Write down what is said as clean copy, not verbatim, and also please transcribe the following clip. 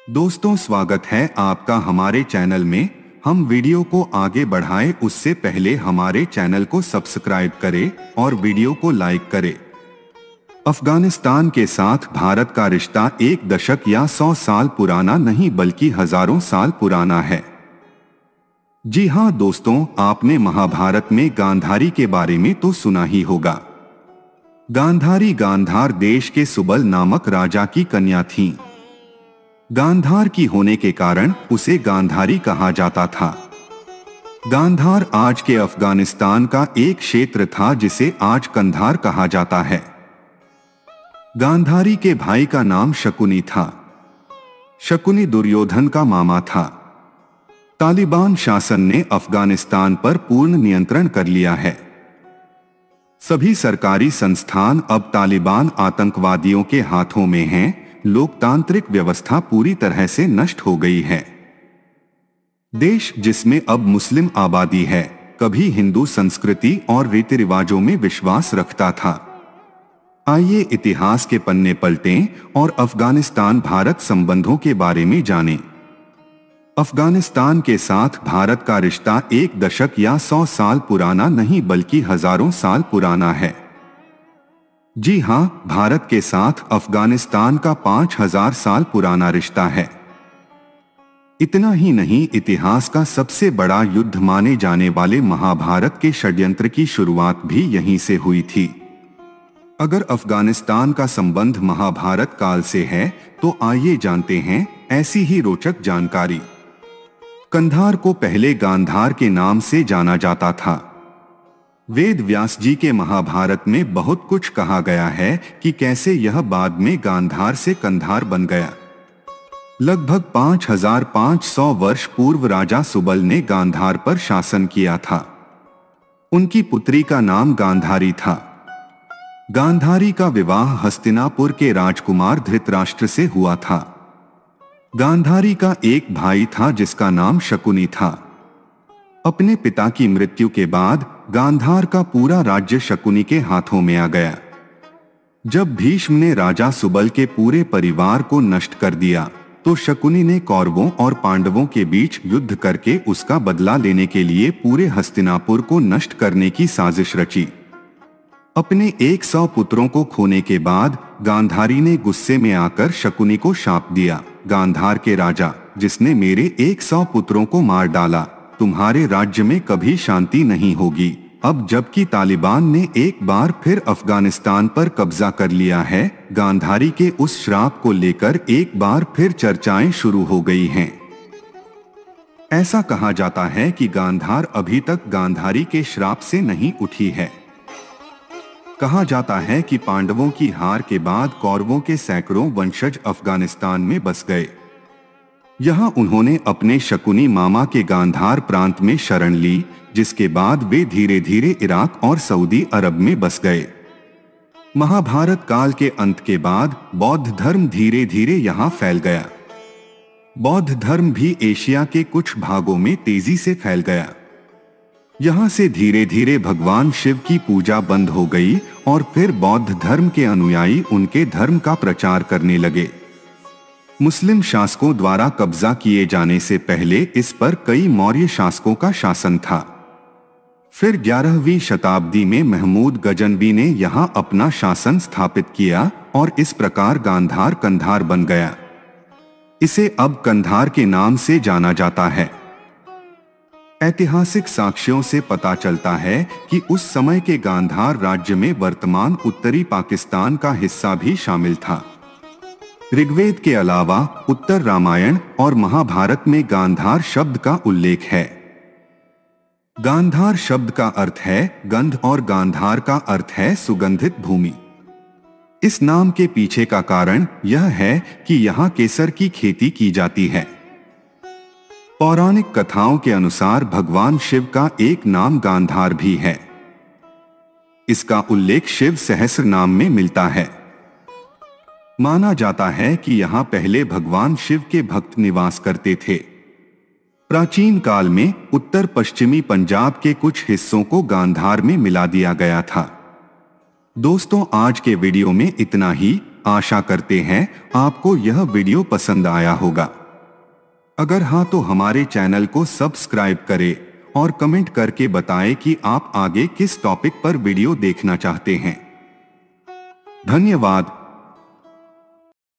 दोस्तों, स्वागत है आपका हमारे चैनल में। हम वीडियो को आगे बढ़ाएं उससे पहले हमारे चैनल को सब्सक्राइब करें और वीडियो को लाइक करें। अफगानिस्तान के साथ भारत का रिश्ता एक दशक या 100 साल पुराना नहीं बल्कि हजारों साल पुराना है। जी हाँ दोस्तों, आपने महाभारत में गांधारी के बारे में तो सुना ही होगा। गांधारी गांधार देश के सुबल नामक राजा की कन्या थीं। गांधार की होने के कारण उसे गांधारी कहा जाता था। गांधार आज के अफगानिस्तान का एक क्षेत्र था जिसे आज कंधार कहा जाता है। गांधारी के भाई का नाम शकुनी था। शकुनी दुर्योधन का मामा था। तालिबान शासन ने अफगानिस्तान पर पूर्ण नियंत्रण कर लिया है। सभी सरकारी संस्थान अब तालिबान आतंकवादियों के हाथों में हैं। लोकतांत्रिक व्यवस्था पूरी तरह से नष्ट हो गई है। देश जिसमें अब मुस्लिम आबादी है, कभी हिंदू संस्कृति और रीति रिवाजों में विश्वास रखता था। आइए इतिहास के पन्ने पलटें और अफगानिस्तान भारत संबंधों के बारे में जानें। अफगानिस्तान के साथ भारत का रिश्ता एक दशक या 100 साल पुराना नहीं बल्कि हजारों साल पुराना है। जी हाँ, भारत के साथ अफगानिस्तान का 5000 साल पुराना रिश्ता है। इतना ही नहीं, इतिहास का सबसे बड़ा युद्ध माने जाने वाले महाभारत के षड्यंत्र की शुरुआत भी यहीं से हुई थी। अगर अफगानिस्तान का संबंध महाभारत काल से है तो आइए जानते हैं ऐसी ही रोचक जानकारी। कंधार को पहले गांधार के नाम से जाना जाता था। वेद व्यास जी के महाभारत में बहुत कुछ कहा गया है कि कैसे यह बाद में गांधार से कंधार बन गया। लगभग 5500 वर्ष पूर्व राजा सुबल ने गांधार पर शासन किया था। उनकी पुत्री का नाम गांधारी था। गांधारी का विवाह हस्तिनापुर के राजकुमार धृतराष्ट्र से हुआ था। गांधारी का एक भाई था जिसका नाम शकुनी था। अपने पिता की मृत्यु के बाद गांधार का पूरा राज्य शकुनी के हाथों में आ गया। जब भीष्म ने राजा सुबल के पूरे परिवार को नष्ट कर दिया तो शकुनी ने कौरवों और पांडवों के बीच युद्ध करके उसका बदला लेने के लिए पूरे हस्तिनापुर को नष्ट करने की साजिश रची। अपने 100 पुत्रों को खोने के बाद गांधारी ने गुस्से में आकर शकुनी को शाप दिया, गांधार के राजा, जिसने मेरे 100 पुत्रों को मार डाला, तुम्हारे राज्य में कभी शांति नहीं होगी। अब जबकि तालिबान ने एक बार फिर अफगानिस्तान पर कब्जा कर लिया है, गांधारी के उस श्राप को लेकर एक बार फिर चर्चाएं शुरू हो गई हैं। ऐसा कहा जाता है कि गांधार अभी तक गांधारी के श्राप से नहीं उठी है। कहा जाता है कि पांडवों की हार के बाद कौरवों के सैकड़ों वंशज अफगानिस्तान में बस गए। यहाँ उन्होंने अपने शकुनी मामा के गांधार प्रांत में शरण ली, जिसके बाद वे धीरे धीरे इराक और सऊदी अरब में बस गए। महाभारत काल के अंत के बाद बौद्ध धर्म धीरे धीरे यहाँ फैल गया। बौद्ध धर्म भी एशिया के कुछ भागों में तेजी से फैल गया। यहाँ से धीरे धीरे भगवान शिव की पूजा बंद हो गई और फिर बौद्ध धर्म के अनुयायी उनके धर्म का प्रचार करने लगे। मुस्लिम शासकों द्वारा कब्जा किए जाने से पहले इस पर कई मौर्य शासकों का शासन था। फिर 11वीं शताब्दी में महमूद गजनवी ने यहाँ अपना शासन स्थापित किया और इस प्रकार गांधार कंधार बन गया। इसे अब कंधार के नाम से जाना जाता है। ऐतिहासिक साक्ष्यों से पता चलता है कि उस समय के गांधार राज्य में वर्तमान उत्तरी पाकिस्तान का हिस्सा भी शामिल था। ऋग्वेद के अलावा उत्तर रामायण और महाभारत में गांधार शब्द का उल्लेख है। गांधार शब्द का अर्थ है गंध और गांधार का अर्थ है सुगंधित भूमि। इस नाम के पीछे का कारण यह है कि यहाँ केसर की खेती की जाती है। पौराणिक कथाओं के अनुसार भगवान शिव का एक नाम गांधार भी है। इसका उल्लेख शिव सहस्र नाम में मिलता है। माना जाता है कि यहाँ पहले भगवान शिव के भक्त निवास करते थे। प्राचीन काल में उत्तर पश्चिमी पंजाब के कुछ हिस्सों को गांधार में मिला दिया गया था। दोस्तों, आज के वीडियो में इतना ही। आशा करते हैं आपको यह वीडियो पसंद आया होगा। अगर हाँ तो हमारे चैनल को सब्सक्राइब करें और कमेंट करके बताएं कि आप आगे किस टॉपिक पर वीडियो देखना चाहते हैं। धन्यवाद।